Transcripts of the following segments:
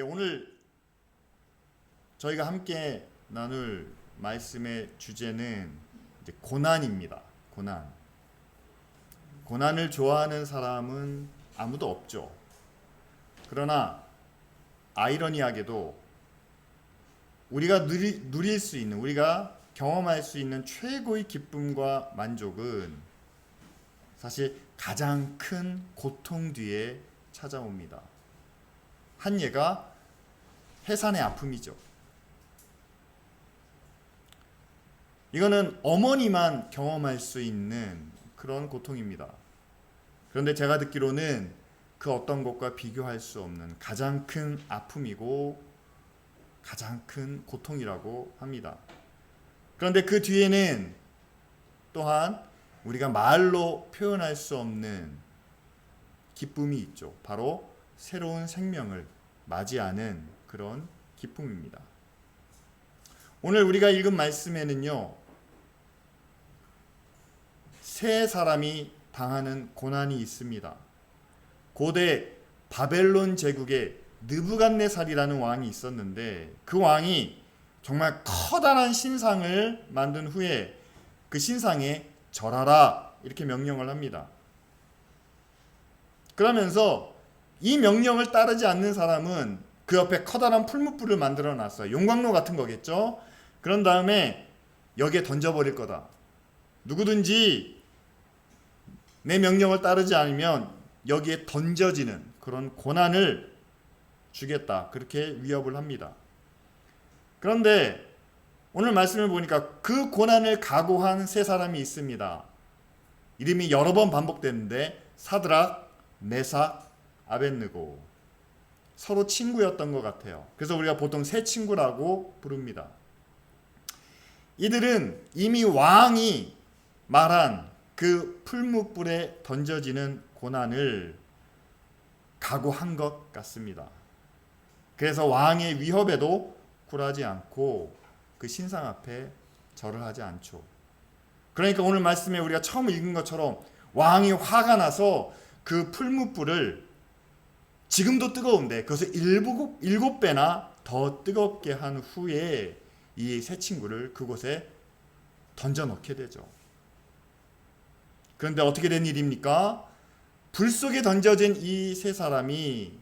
오늘 저희가 함께 나눌 말씀의 주제는 이제 고난입니다. 고난을 좋아하는 사람은 아무도 없죠. 그러나 아이러니하게도 우리가 누릴 수 있는, 우리가 경험할 수 있는 최고의 기쁨과 만족은 사실 가장 큰 고통 뒤에 찾아옵니다. 한 예가 해산의 아픔이죠. 이거는 어머니만 경험할 수 있는 그런 고통입니다. 그런데 제가 듣기로는 그 어떤 것과 비교할 수 없는 가장 큰 아픔이고 가장 큰 고통이라고 합니다. 그런데 그 뒤에는 또한 우리가 말로 표현할 수 없는 기쁨이 있죠. 바로 새로운 생명을 맞이하는 그런 기쁨입니다. 오늘 우리가 읽은 말씀에는요, 세 사람이 당하는 고난이 있습니다. 고대 바벨론 제국에 느부갓네살이라는 왕이 있었는데, 그 왕이 정말 커다란 신상을 만든 후에 그 신상에 절하라 이렇게 명령을 합니다. 그러면서 이 명령을 따르지 않는 사람은 그 옆에 커다란 풀무불을 만들어 놨어요. 용광로 같은 거겠죠. 그런 다음에 여기에 던져버릴 거다. 누구든지 내 명령을 따르지 않으면 여기에 던져지는 그런 고난을 주겠다. 그렇게 위협을 합니다. 그런데 오늘 말씀을 보니까 그 고난을 각오한 세 사람이 있습니다. 이름이 여러 번 반복되는데 사드락, 메삭, 아벳느고, 서로 친구였던 것 같아요. 그래서 우리가 보통 세 친구라고 부릅니다. 이들은 이미 왕이 말한 그 풀무불에 던져지는 고난을 각오한 것 같습니다. 그래서 왕의 위협에도 굴하지 않고 그 신상 앞에 절을 하지 않죠. 그러니까 오늘 말씀에 우리가 처음 읽은 것처럼 왕이 화가 나서 그 풀무불을 지금도 뜨거운데 그것을 일곱 배나 더 뜨겁게 한 후에 이 세 친구를 그곳에 던져 넣게 되죠. 그런데 어떻게 된 일입니까? 불 속에 던져진 이 세 사람이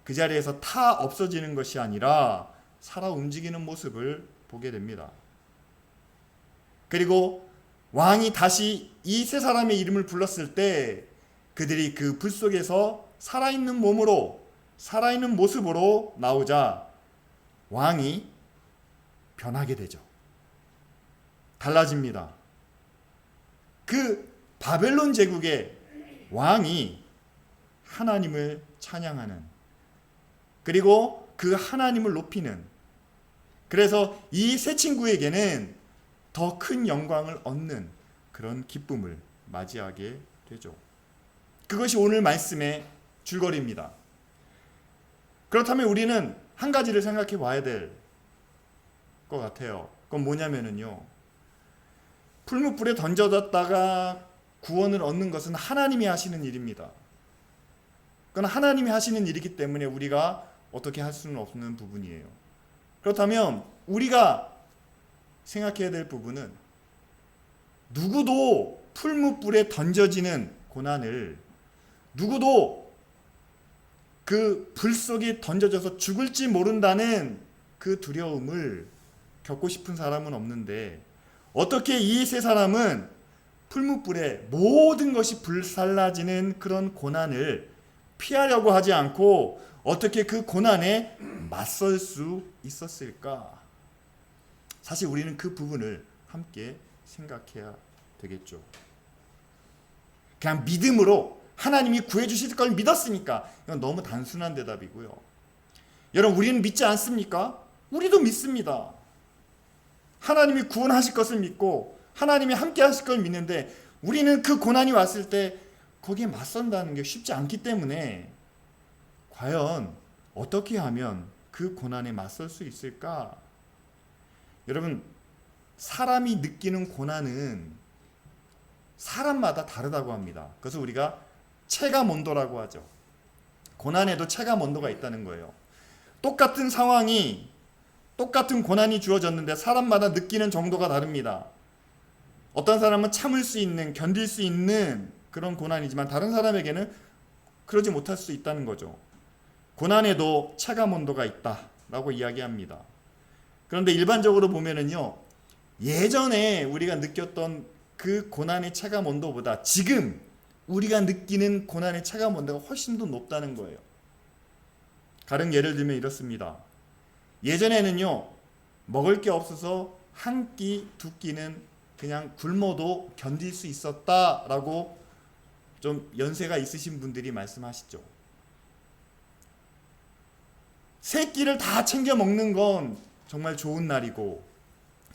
그 자리에서 타 없어지는 것이 아니라 살아 움직이는 모습을 보게 됩니다. 그리고 왕이 다시 이 세 사람의 이름을 불렀을 때 그들이 그 불 속에서 살아있는 몸으로, 살아있는 모습으로 나오자 왕이 변하게 되죠. 달라집니다. 그 바벨론 제국의 왕이 하나님을 찬양하는, 그리고 그 하나님을 높이는, 그래서 이 세 친구에게는 더 큰 영광을 얻는 그런 기쁨을 맞이하게 되죠. 그것이 오늘 말씀의 줄거리입니다. 그렇다면 우리는 한 가지를 생각해 봐야 될 것 같아요. 그건 뭐냐면요, 풀무불에 던져졌다가 구원을 얻는 것은 하나님이 하시는 일입니다. 그건 하나님이 하시는 일이기 때문에 우리가 어떻게 할 수는 없는 부분이에요. 그렇다면 우리가 생각해야 될 부분은 누구도 풀무불에 던져지는 고난을, 누구도 그 불 속에 던져져서 죽을지 모른다는 그 두려움을 겪고 싶은 사람은 없는데, 어떻게 이 세 사람은 풀무불에 모든 것이 불살라지는 그런 고난을 피하려고 하지 않고 어떻게 그 고난에 맞설 수 있었을까? 사실 우리는 그 부분을 함께 생각해야 되겠죠. 그냥 믿음으로 하나님이 구해주실 걸 믿었으니까, 이건 너무 단순한 대답이고요. 여러분, 우리는 믿지 않습니까? 우리도 믿습니다. 하나님이 구원하실 것을 믿고 하나님이 함께 하실 걸 믿는데, 우리는 그 고난이 왔을 때 거기에 맞선다는 게 쉽지 않기 때문에 과연 어떻게 하면 그 고난에 맞설 수 있을까? 여러분, 사람이 느끼는 고난은 사람마다 다르다고 합니다. 그래서 우리가 체감 온도라고 하죠. 고난에도 체감 온도가 있다는 거예요. 똑같은 상황이, 똑같은 고난이 주어졌는데 사람마다 느끼는 정도가 다릅니다. 어떤 사람은 참을 수 있는, 견딜 수 있는 그런 고난이지만 다른 사람에게는 그러지 못할 수 있다는 거죠. 고난에도 체감 온도가 있다라고 이야기합니다. 그런데 일반적으로 보면은요, 예전에 우리가 느꼈던 그 고난의 체감 온도보다 지금 우리가 느끼는 고난의 체감 온도가 훨씬 더 높다는 거예요. 가령 예를 들면 이렇습니다. 예전에는요, 먹을 게 없어서 한 끼, 두 끼는 그냥 굶어도 견딜 수 있었다라고 좀 연세가 있으신 분들이 말씀하시죠. 세 끼를 다 챙겨 먹는 건 정말 좋은 날이고,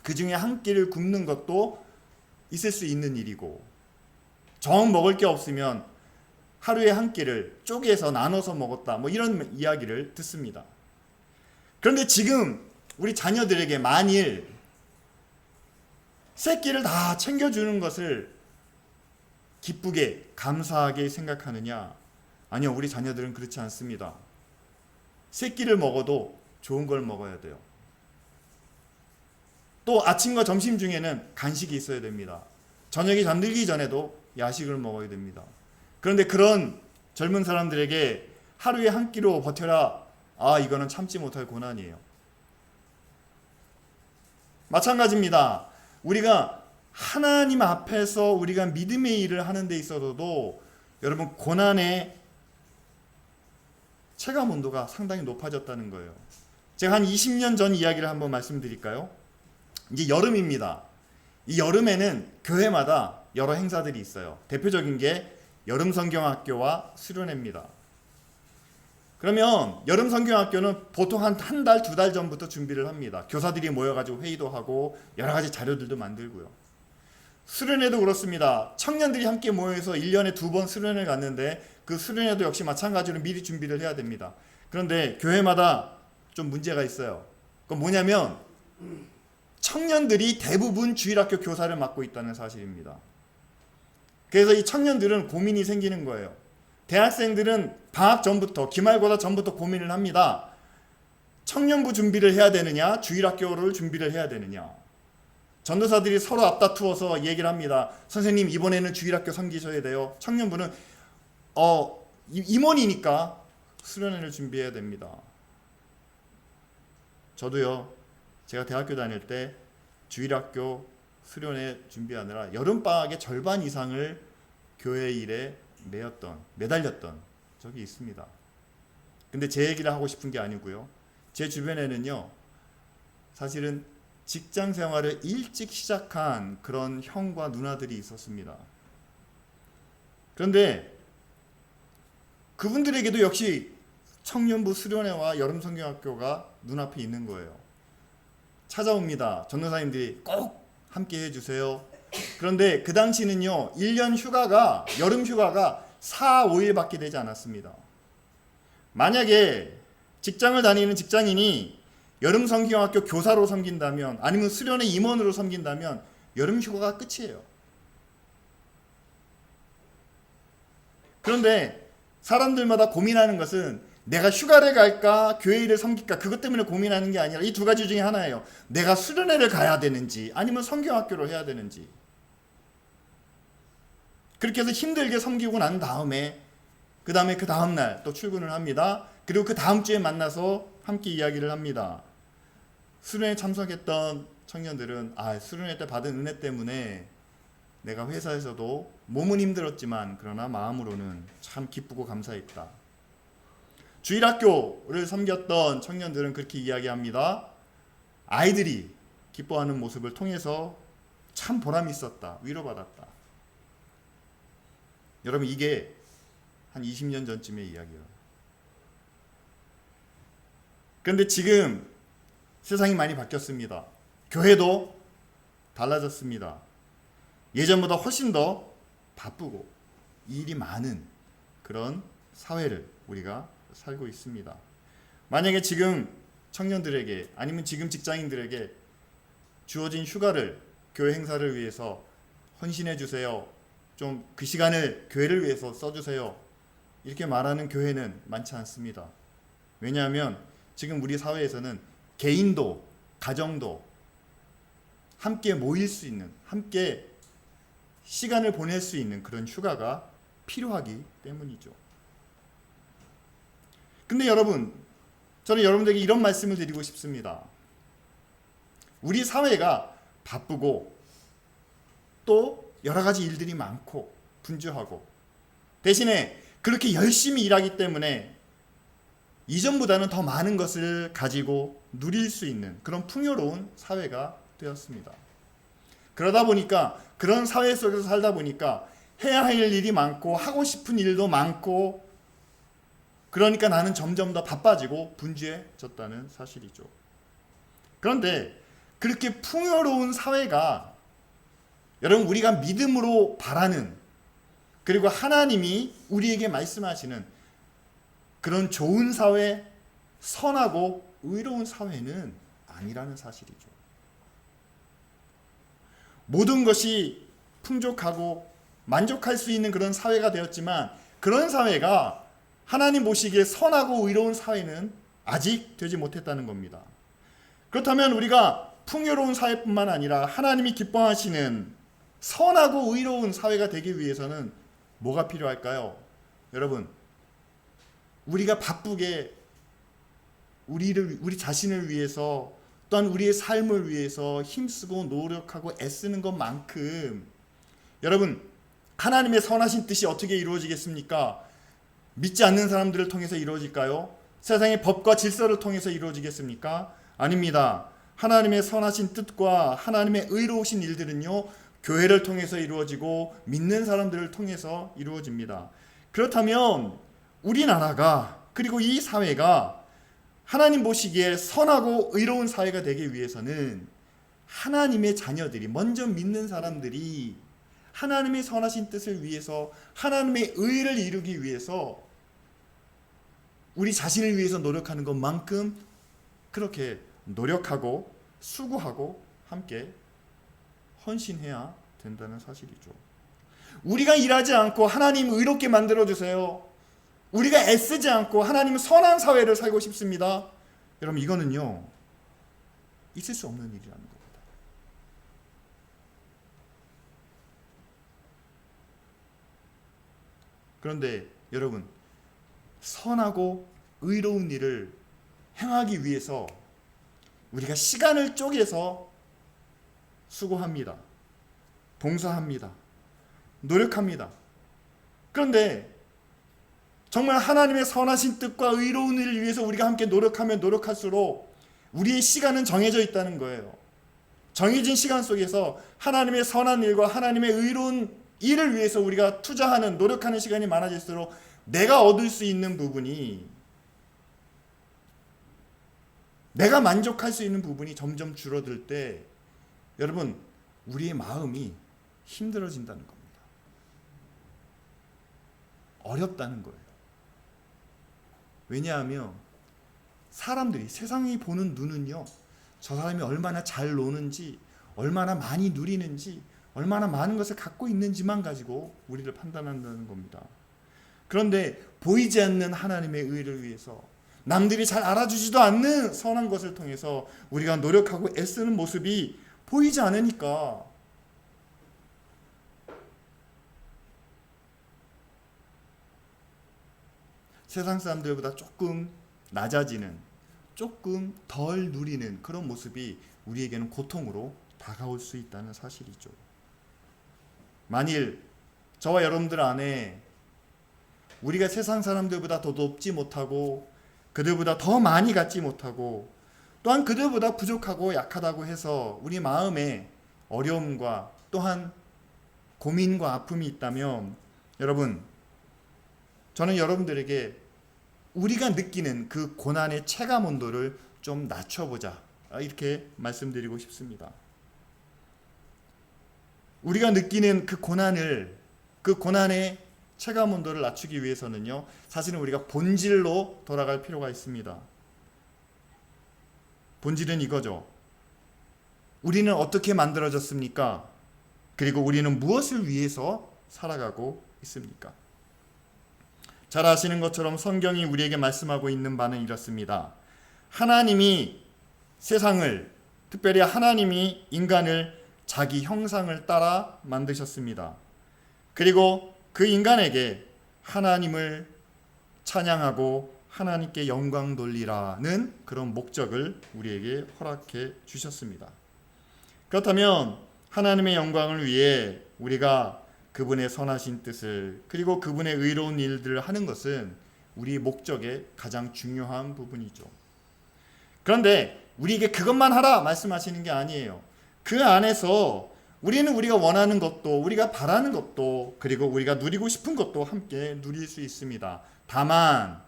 그 중에 한 끼를 굶는 것도 있을 수 있는 일이고, 정 먹을 게 없으면 하루에 한 끼를 쪼개서 나눠서 먹었다, 뭐 이런 이야기를 듣습니다. 그런데 지금 우리 자녀들에게 만일 세 끼를 다 챙겨주는 것을 기쁘게 감사하게 생각하느냐? 아니요, 우리 자녀들은 그렇지 않습니다. 세 끼를 먹어도 좋은 걸 먹어야 돼요. 또 아침과 점심 중에는 간식이 있어야 됩니다. 저녁에 잠들기 전에도 야식을 먹어야 됩니다. 그런데 그런 젊은 사람들에게 하루에 한 끼로 버텨라, 이거는 참지 못할 고난이에요. 마찬가지입니다. 우리가 하나님 앞에서 우리가 믿음의 일을 하는 데 있어서도 여러분 고난의 체감 온도가 상당히 높아졌다는 거예요. 제가 한 20년 전 이야기를 한번 말씀드릴까요? 이제 여름입니다. 이 여름에는 교회마다 여러 행사들이 있어요. 대표적인 게 여름 성경학교와 수련회입니다. 그러면 여름 성경학교는 보통 한 달, 두 달 전부터 준비를 합니다. 교사들이 모여가지고 회의도 하고 여러 가지 자료들도 만들고요. 수련회도 그렇습니다. 청년들이 함께 모여서 1년에 2번 수련회를 갔는데 그 수련회도 역시 마찬가지로 미리 준비를 해야 됩니다. 그런데 교회마다 좀 문제가 있어요. 그건 뭐냐면 청년들이 대부분 주일학교 교사를 맡고 있다는 사실입니다. 그래서 이 청년들은 고민이 생기는 거예요. 대학생들은 방학 전부터, 기말고사 전부터 고민을 합니다. 청년부 준비를 해야 되느냐, 주일학교를 준비를 해야 되느냐. 전도사들이 서로 앞다투어서 얘기를 합니다. 선생님, 이번에는 주일학교 섬기셔야 돼요. 청년부는 임원이니까 수련회를 준비해야 됩니다. 저도요, 제가 대학교 다닐 때 주일학교 수련회 준비하느라 여름방학의 절반 이상을 교회 일에 매달렸던 적이 있습니다. 근데 제 얘기를 하고 싶은 게 아니고요. 제 주변에는요, 사실은 직장 생활을 일찍 시작한 그런 형과 누나들이 있었습니다. 그런데 그분들에게도 역시 청년부 수련회와 여름성경학교가 눈앞에 있는 거예요. 찾아옵니다. 전도사님들이 꼭 함께 해주세요. 그런데 그 당시는요, 1년 휴가가, 여름 휴가가 4, 5일밖에 되지 않았습니다. 만약에 직장을 다니는 직장인이 여름 성경학교 교사로 섬긴다면, 아니면 수련회 임원으로 섬긴다면 여름 휴가가 끝이에요. 그런데 사람들마다 고민하는 것은 내가 휴가를 갈까 교회 일을 섬길까, 그것 때문에 고민하는 게 아니라 이 두 가지 중에 하나예요. 내가 수련회를 가야 되는지 아니면 성경학교로 해야 되는지. 그렇게 해서 힘들게 섬기고 난 다음에 그 다음날 또 출근을 합니다. 그리고 그 다음 주에 만나서 함께 이야기를 합니다. 수련회 참석했던 청년들은 수련회 때 받은 은혜 때문에 내가 회사에서도 몸은 힘들었지만 그러나 마음으로는 참 기쁘고 감사했다. 주일학교를 섬겼던 청년들은 그렇게 이야기합니다. 아이들이 기뻐하는 모습을 통해서 참 보람이 있었다. 위로받았다. 여러분, 이게 한 20년 전쯤의 이야기예요. 그런데 지금 세상이 많이 바뀌었습니다. 교회도 달라졌습니다. 예전보다 훨씬 더 바쁘고 일이 많은 그런 사회를 우리가 살고 있습니다. 만약에 지금 청년들에게 아니면 지금 직장인들에게 주어진 휴가를 교회 행사를 위해서 헌신해 주세요. 좀 그 시간을 교회를 위해서 써주세요. 이렇게 말하는 교회는 많지 않습니다. 왜냐하면 지금 우리 사회에서는 개인도 가정도 함께 모일 수 있는, 함께 시간을 보낼 수 있는 그런 휴가가 필요하기 때문이죠. 근데 여러분, 저는 여러분들에게 이런 말씀을 드리고 싶습니다. 우리 사회가 바쁘고 또 여러 가지 일들이 많고 분주하고, 대신에 그렇게 열심히 일하기 때문에 이전보다는 더 많은 것을 가지고 누릴 수 있는 그런 풍요로운 사회가 되었습니다. 그러다 보니까, 그런 사회 속에서 살다 보니까 해야 할 일이 많고 하고 싶은 일도 많고, 그러니까 나는 점점 더 바빠지고 분주해졌다는 사실이죠. 그런데 그렇게 풍요로운 사회가, 여러분, 우리가 믿음으로 바라는, 그리고 하나님이 우리에게 말씀하시는 그런 좋은 사회, 선하고 의로운 사회는 아니라는 사실이죠. 모든 것이 풍족하고 만족할 수 있는 그런 사회가 되었지만, 그런 사회가 하나님 보시기에 선하고 의로운 사회는 아직 되지 못했다는 겁니다. 그렇다면 우리가 풍요로운 사회뿐만 아니라 하나님이 기뻐하시는 선하고 의로운 사회가 되기 위해서는 뭐가 필요할까요? 여러분, 우리가 바쁘게 우리 자신을 위해서, 또한 우리의 삶을 위해서 힘쓰고 노력하고 애쓰는 것만큼, 여러분, 하나님의 선하신 뜻이 어떻게 이루어지겠습니까? 믿지 않는 사람들을 통해서 이루어질까요? 세상의 법과 질서를 통해서 이루어지겠습니까? 아닙니다. 하나님의 선하신 뜻과 하나님의 의로우신 일들은요, 교회를 통해서 이루어지고 믿는 사람들을 통해서 이루어집니다. 그렇다면 우리나라가, 그리고 이 사회가 하나님 보시기에 선하고 의로운 사회가 되기 위해서는 하나님의 자녀들이, 먼저 믿는 사람들이 하나님의 선하신 뜻을 위해서, 하나님의 의를 이루기 위해서 우리 자신을 위해서 노력하는 것만큼 그렇게 노력하고 수고하고 함께 헌신해야 된다는 사실이죠. 우리가 일하지 않고 하나님 의롭게 만들어주세요, 우리가 애쓰지 않고 하나님 선한 사회를 살고 싶습니다, 여러분, 이거는요 있을 수 없는 일이라는 겁니다. 그런데 여러분, 선하고 의로운 일을 행하기 위해서 우리가 시간을 쪼개서 수고합니다. 봉사합니다. 노력합니다. 그런데 정말 하나님의 선하신 뜻과 의로운 일을 위해서 우리가 함께 노력하면 노력할수록 우리의 시간은 정해져 있다는 거예요. 정해진 시간 속에서 하나님의 선한 일과 하나님의 의로운 일을 위해서 우리가 투자하는, 노력하는 시간이 많아질수록 내가 얻을 수 있는 부분이, 내가 만족할 수 있는 부분이 점점 줄어들 때, 여러분, 우리의 마음이 힘들어진다는 겁니다. 어렵다는 거예요. 왜냐하면 사람들이, 세상이 보는 눈은요, 저 사람이 얼마나 잘 노는지, 얼마나 많이 누리는지, 얼마나 많은 것을 갖고 있는지만 가지고 우리를 판단한다는 겁니다. 그런데 보이지 않는 하나님의 의를 위해서, 남들이 잘 알아주지도 않는 선한 것을 통해서 우리가 노력하고 애쓰는 모습이 보이지 않으니까 세상 사람들보다 조금 낮아지는, 조금 덜 누리는 그런 모습이 우리에게는 고통으로 다가올 수 있다는 사실이죠. 만일 저와 여러분들 안에 우리가 세상 사람들보다 더 높지 못하고, 그들보다 더 많이 갖지 못하고, 또한 그들보다 부족하고 약하다고 해서 우리 마음에 어려움과 또한 고민과 아픔이 있다면, 여러분, 저는 여러분들에게 우리가 느끼는 그 고난의 체감 온도를 좀 낮춰보자, 이렇게 말씀드리고 싶습니다. 우리가 느끼는 그 고난의 체감 온도를 낮추기 위해서는요, 사실은 우리가 본질로 돌아갈 필요가 있습니다. 본질은 이거죠. 우리는 어떻게 만들어졌습니까? 그리고 우리는 무엇을 위해서 살아가고 있습니까? 잘 아시는 것처럼 성경이 우리에게 말씀하고 있는 바는 이렇습니다. 하나님이 세상을, 특별히 하나님이 인간을 자기 형상을 따라 만드셨습니다. 그리고 그 인간에게 하나님을 찬양하고 하나님께 영광 돌리라는 그런 목적을 우리에게 허락해 주셨습니다. 그렇다면 하나님의 영광을 위해 우리가 그분의 선하신 뜻을, 그리고 그분의 의로운 일들을 하는 것은 우리 목적의 가장 중요한 부분이죠. 그런데 우리에게 그것만 하라 말씀하시는 게 아니에요. 그 안에서 우리는 우리가 원하는 것도, 우리가 바라는 것도, 그리고 우리가 누리고 싶은 것도 함께 누릴 수 있습니다. 다만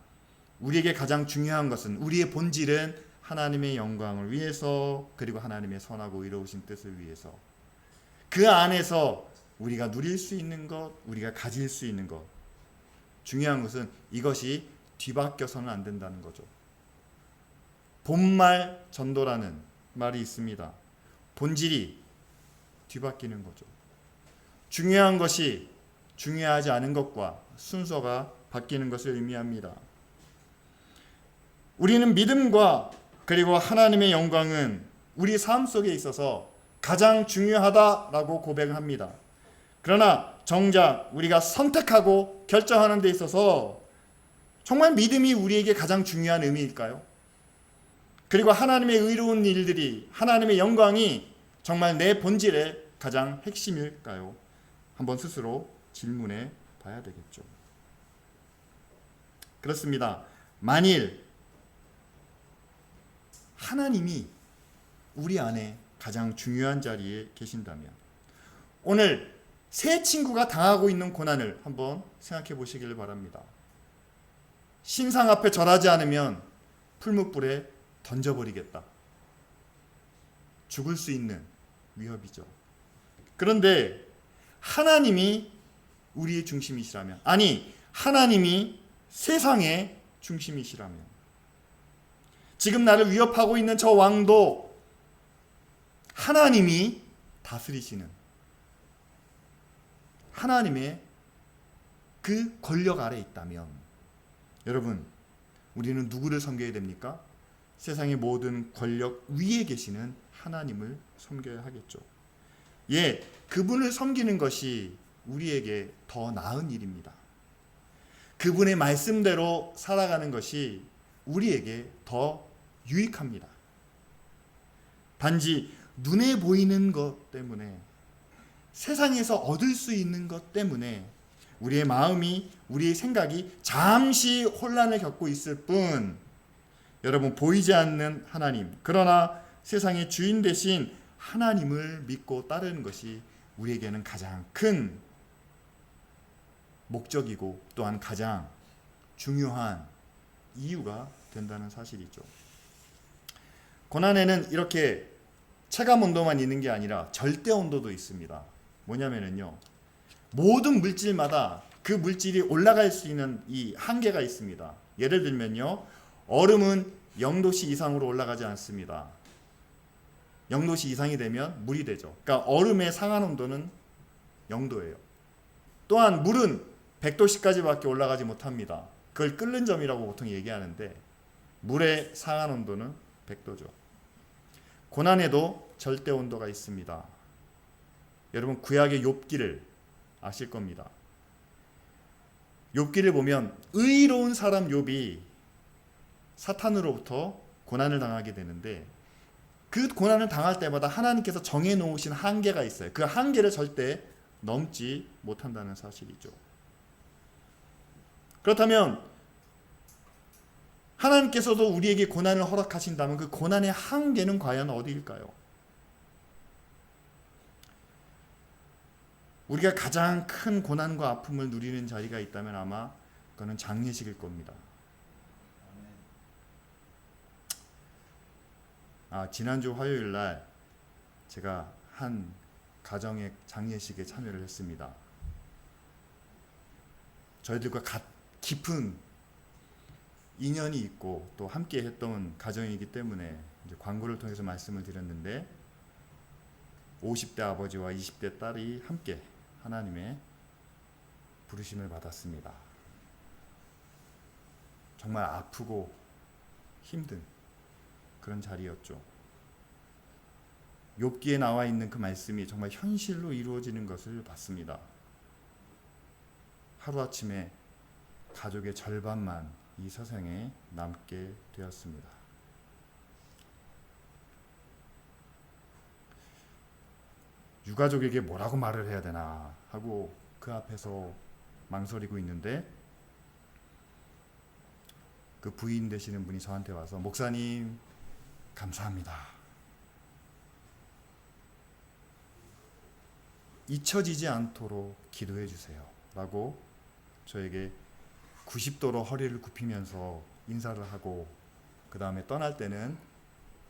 우리에게 가장 중요한 것은, 우리의 본질은 하나님의 영광을 위해서, 그리고 하나님의 선하고 의로우신 뜻을 위해서, 그 안에서 우리가 누릴 수 있는 것, 우리가 가질 수 있는 것, 중요한 것은 이것이 뒤바뀌어서는 안 된다는 거죠. 본말 전도라는 말이 있습니다. 본질이 뒤바뀌는 거죠. 중요한 것이 중요하지 않은 것과 순서가 바뀌는 것을 의미합니다. 우리는 믿음과 그리고 하나님의 영광은 우리 삶 속에 있어서 가장 중요하다라고 고백을 합니다. 그러나 정작 우리가 선택하고 결정하는 데 있어서 정말 믿음이 우리에게 가장 중요한 의미일까요? 그리고 하나님의 의로운 일들이, 하나님의 영광이 정말 내 본질의 가장 핵심일까요? 한번 스스로 질문해 봐야 되겠죠. 그렇습니다. 만일 하나님이 우리 안에 가장 중요한 자리에 계신다면, 오늘 새 친구가 당하고 있는 고난을 한번 생각해 보시길 바랍니다. 신상 앞에 절하지 않으면 풀무불에 던져버리겠다. 죽을 수 있는 위협이죠. 그런데 하나님이 우리의 중심이시라면, 아니 하나님이 세상의 중심이시라면, 지금 나를 위협하고 있는 저 왕도 하나님이 다스리시는 하나님의 그 권력 아래 있다면, 여러분, 우리는 누구를 섬겨야 됩니까? 세상의 모든 권력 위에 계시는 하나님을 섬겨야 하겠죠. 예, 그분을 섬기는 것이 우리에게 더 나은 일입니다. 그분의 말씀대로 살아가는 것이 우리에게 더 유익합니다. 단지 눈에 보이는 것 때문에, 세상에서 얻을 수 있는 것 때문에 우리의 마음이, 우리의 생각이 잠시 혼란을 겪고 있을 뿐, 여러분, 보이지 않는 하나님, 그러나 세상의 주인 되신 하나님을 믿고 따르는 것이 우리에게는 가장 큰 목적이고 또한 가장 중요한 이유가 된다는 사실이죠. 고난에는 이렇게 체감 온도만 있는 게 아니라 절대 온도도 있습니다. 뭐냐면요, 모든 물질마다 그 물질이 올라갈 수 있는 이 한계가 있습니다. 예를 들면요, 얼음은 0도씨 이상으로 올라가지 않습니다. 0도씨 이상이 되면 물이 되죠. 그러니까 얼음의 상한 온도는 0도예요. 또한 물은 100도씨까지밖에 올라가지 못합니다. 그걸 끓는 점이라고 보통 얘기하는데, 물의 상한 온도는 100도죠. 고난에도 절대 온도가 있습니다. 여러분, 구약의 욥기를 아실 겁니다. 욥기를 보면 의로운 사람 욥이 사탄으로부터 고난을 당하게 되는데, 그 고난을 당할 때마다 하나님께서 정해놓으신 한계가 있어요. 그 한계를 절대 넘지 못한다는 사실이죠. 그렇다면 하나님께서도 우리에게 고난을 허락하신다면 그 고난의 한계는 과연 어디일까요? 우리가 가장 큰 고난과 아픔을 누리는 자리가 있다면 아마 그거는 장례식일 겁니다. 지난주 화요일 날 제가 한 가정의 장례식에 참여를 했습니다. 저희들과 깊은 인연이 있고 또 함께 했던 가정이기 때문에 이제 광고를 통해서 말씀을 드렸는데, 50대 아버지와 20대 딸이 함께 하나님의 부르심을 받았습니다. 정말 아프고 힘든 그런 자리였죠. 욥기에 나와 있는 그 말씀이 정말 현실로 이루어지는 것을 봤습니다. 하루아침에 가족의 절반만 이 세상에 남게 되었습니다. 유가족에게 뭐라고 말을 해야 되나 하고 그 앞에서 망설이고 있는데, 그 부인 되시는 분이 저한테 와서 목사님 감사합니다. 잊혀지지 않도록 기도해 주세요 라고 저에게 90도로 허리를 굽히면서 인사를 하고, 그 다음에 떠날 때는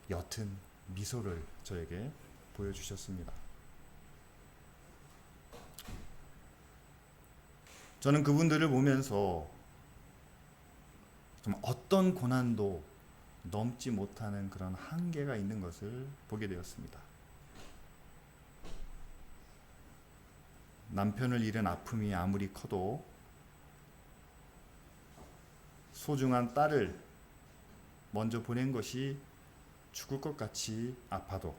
옅은 미소를 저에게 보여주셨습니다. 저는 그분들을 보면서 좀 어떤 고난도 넘지 못하는 그런 한계가 있는 것을 보게 되었습니다. 남편을 잃은 아픔이 아무리 커도 소중한 딸을 먼저 보낸 것이 죽을 것 같이 아파도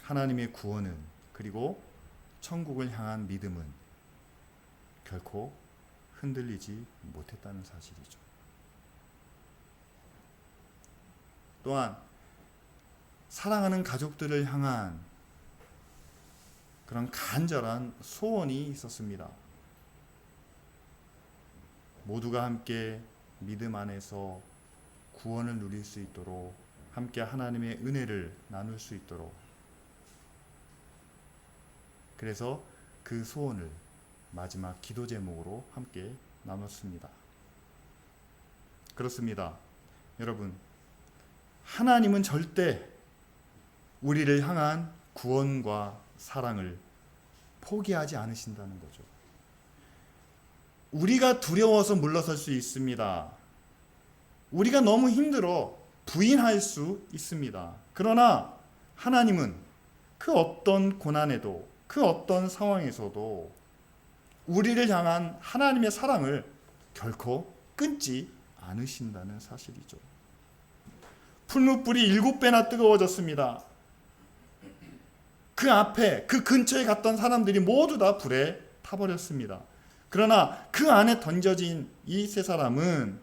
하나님의 구원은, 그리고 천국을 향한 믿음은 결코 흔들리지 못했다는 사실이죠. 또한 사랑하는 가족들을 향한 그런 간절한 소원이 있었습니다. 모두가 함께 믿음 안에서 구원을 누릴 수 있도록, 함께 하나님의 은혜를 나눌 수 있도록, 그래서 그 소원을 마지막 기도 제목으로 함께 나눴습니다. 그렇습니다. 여러분, 하나님은 절대 우리를 향한 구원과 사랑을 포기하지 않으신다는 거죠. 우리가 두려워서 물러설 수 있습니다. 우리가 너무 힘들어 부인할 수 있습니다. 그러나 하나님은 그 어떤 고난에도, 그 어떤 상황에서도 우리를 향한 하나님의 사랑을 결코 끊지 않으신다는 사실이죠. 풀무불이 7배나 뜨거워졌습니다. 그 앞에, 그 근처에 갔던 사람들이 모두 다 불에 타버렸습니다. 그러나 그 안에 던져진 이 세 사람은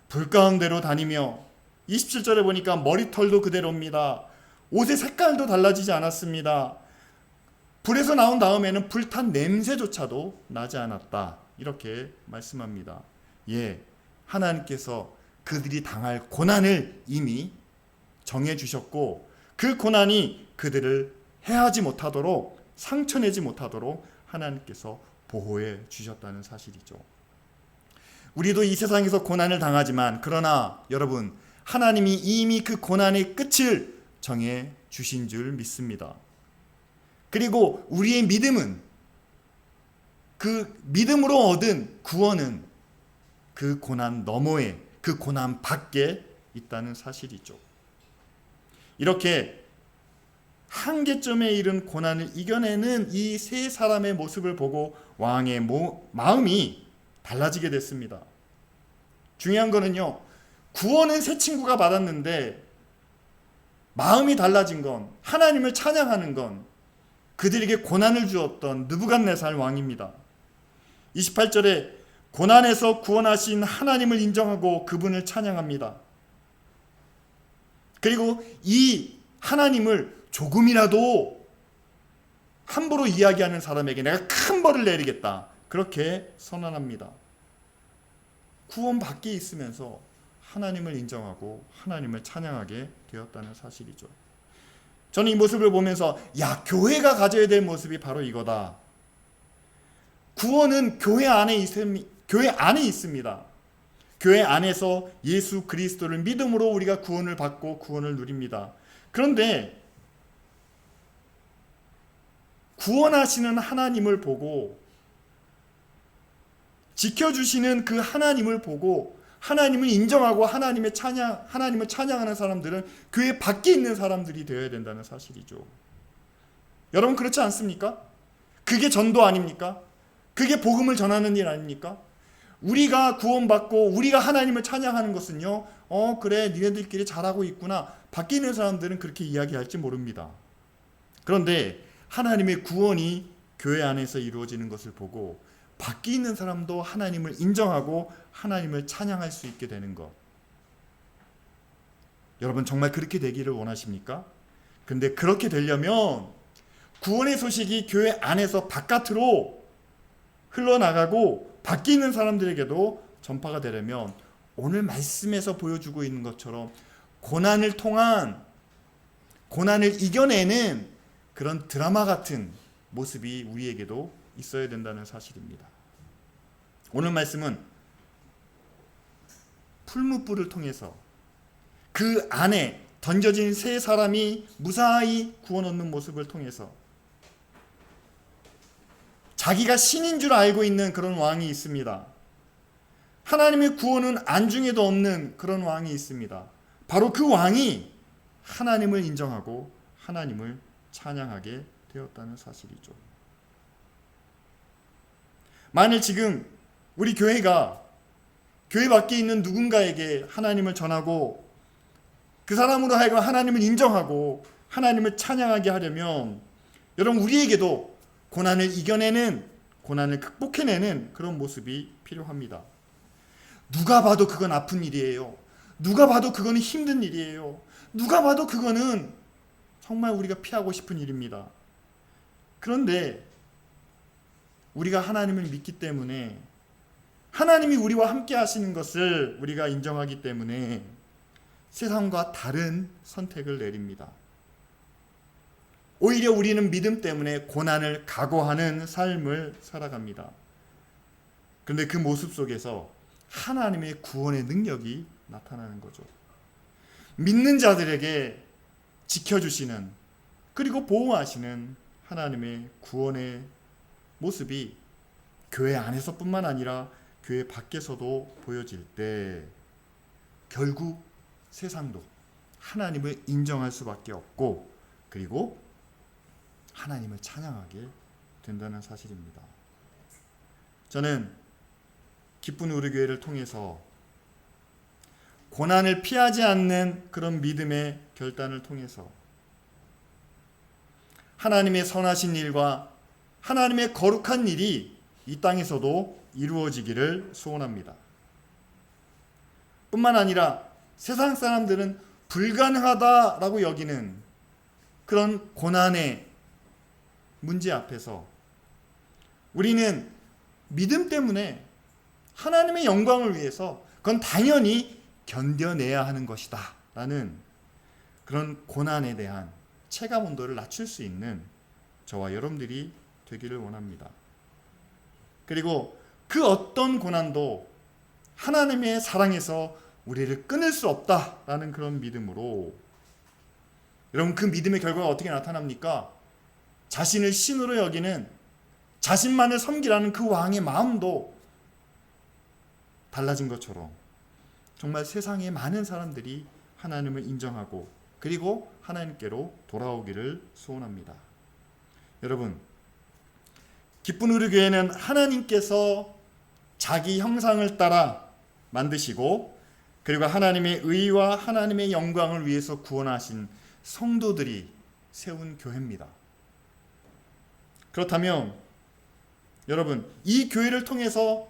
불 가운데로 다니며, 27절에 보니까 머리털도 그대로입니다. 옷의 색깔도 달라지지 않았습니다. 불에서 나온 다음에는 불탄 냄새조차도 나지 않았다, 이렇게 말씀합니다. 예, 하나님께서 그들이 당할 고난을 이미 정해주셨고, 그 고난이 그들을 해하지 못하도록, 상처내지 못하도록 하나님께서 보호해 주셨다는 사실이죠. 우리도 이 세상에서 고난을 당하지만, 그러나 여러분, 하나님이 이미 그 고난의 끝을 정해 주신 줄 믿습니다. 그리고 우리의 믿음은, 그 믿음으로 얻은 구원은 그 고난 너머에, 그 고난 밖에 있다는 사실이죠. 이렇게 한계점에 이른 고난을 이겨내는 이 세 사람의 모습을 보고 왕의 마음이 달라지게 됐습니다. 중요한 거는요, 구원은 새 친구가 받았는데 마음이 달라진 건, 하나님을 찬양하는 건 그들에게 고난을 주었던 느부갓네살 왕입니다. 28절에 고난에서 구원하신 하나님을 인정하고 그분을 찬양합니다. 그리고 이 하나님을 조금이라도 함부로 이야기하는 사람에게 내가 큰 벌을 내리겠다, 그렇게 선언합니다. 구원 밖에 있으면서 하나님을 인정하고 하나님을 찬양하게 되었다는 사실이죠. 저는 이 모습을 보면서, 야, 교회가 가져야 될 모습이 바로 이거다. 구원은 교회 안에 있습니다. 교회 안에서 예수 그리스도를 믿음으로 우리가 구원을 받고 구원을 누립니다. 그런데 구원하시는 하나님을 보고, 지켜주시는 그 하나님을 보고 하나님을 인정하고 하나님을 찬양하는 사람들은 교회 밖에 있는 사람들이 되어야 된다는 사실이죠. 여러분, 그렇지 않습니까? 그게 전도 아닙니까? 그게 복음을 전하는 일 아닙니까? 우리가 구원받고 우리가 하나님을 찬양하는 것은요, 그래, 니네들끼리 잘하고 있구나. 밖에 있는 사람들은 그렇게 이야기할지 모릅니다. 그런데 하나님의 구원이 교회 안에서 이루어지는 것을 보고 밖에 있는 사람도 하나님을 인정하고 하나님을 찬양할 수 있게 되는 것. 여러분 정말 그렇게 되기를 원하십니까? 근데 그렇게 되려면 구원의 소식이 교회 안에서 바깥으로 흘러나가고 밖에 있는 사람들에게도 전파가 되려면 오늘 말씀에서 보여주고 있는 것처럼 고난을 통한, 고난을 이겨내는 그런 드라마 같은 모습이 우리에게도 있어야 된다는 사실입니다. 오늘 말씀은 풀무불을 통해서 그 안에 던져진 세 사람이 무사히 구원 얻는 모습을 통해서 자기가 신인 줄 알고 있는 그런 왕이 있습니다. 하나님의 구원은 안중에도 없는 그런 왕이 있습니다. 바로 그 왕이 하나님을 인정하고 하나님을 찬양하게 되었다는 사실이죠. 만일 지금 우리 교회가 교회 밖에 있는 누군가에게 하나님을 전하고 그 사람으로 하여금 하나님을 인정하고 하나님을 찬양하게 하려면 여러분 우리에게도 고난을 이겨내는, 고난을 극복해내는 그런 모습이 필요합니다. 누가 봐도 그건 아픈 일이에요. 누가 봐도 그거는 힘든 일이에요. 누가 봐도 그거는 정말 우리가 피하고 싶은 일입니다. 그런데 우리가 하나님을 믿기 때문에, 하나님이 우리와 함께 하시는 것을 우리가 인정하기 때문에 세상과 다른 선택을 내립니다. 오히려 우리는 믿음 때문에 고난을 각오하는 삶을 살아갑니다. 그런데 그 모습 속에서 하나님의 구원의 능력이 나타나는 거죠. 믿는 자들에게 지켜주시는, 그리고 보호하시는 하나님의 구원의 모습이 교회 안에서뿐만 아니라 교회 밖에서도 보여질 때 결국 세상도 하나님을 인정할 수밖에 없고, 그리고 하나님을 찬양하게 된다는 사실입니다. 저는 기쁜 우리 교회를 통해서 고난을 피하지 않는 그런 믿음의 결단을 통해서 하나님의 선하신 일과 하나님의 거룩한 일이 이 땅에서도 이루어지기를 소원합니다. 뿐만 아니라 세상 사람들은 불가능하다라고 여기는 그런 고난의 문제 앞에서 우리는 믿음 때문에 하나님의 영광을 위해서 그건 당연히 견뎌내야 하는 것이다 라는 그런 고난에 대한 체감 온도를 낮출 수 있는 저와 여러분들이 되기를 원합니다. 그리고 그 어떤 고난도 하나님의 사랑에서 우리를 끊을 수 없다라는 그런 믿음으로, 여러분 그 믿음의 결과가 어떻게 나타납니까? 자신을 신으로 여기는, 자신만을 섬기라는 그 왕의 마음도 달라진 것처럼 정말 세상의 많은 사람들이 하나님을 인정하고 그리고 하나님께로 돌아오기를 소원합니다. 여러분, 기쁜 우리 교회는 하나님께서 자기 형상을 따라 만드시고 그리고 하나님의 의와 하나님의 영광을 위해서 구원하신 성도들이 세운 교회입니다. 그렇다면 여러분, 이 교회를 통해서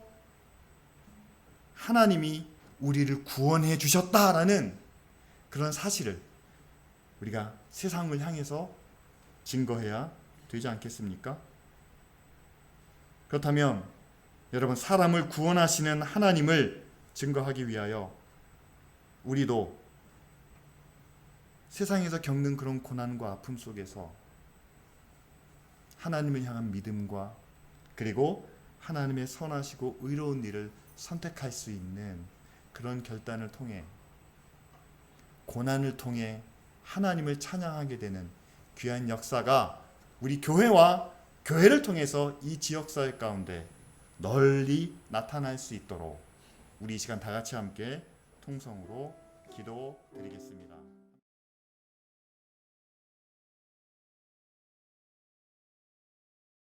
하나님이 우리를 구원해 주셨다라는 그런 사실을 우리가 세상을 향해서 증거해야 되지 않겠습니까? 그렇다면 여러분, 사람을 구원하시는 하나님을 증거하기 위하여 우리도 세상에서 겪는 그런 고난과 아픔 속에서 하나님을 향한 믿음과 그리고 하나님의 선하시고 의로운 일을 선택할 수 있는 그런 결단을 통해 고난을 통해 하나님을 찬양하게 되는 귀한 역사가 우리 교회와 교회를 통해서 이 지역사회 가운데 널리 나타날 수 있도록 우리 이 시간 다 같이 함께 통성으로 기도드리겠습니다.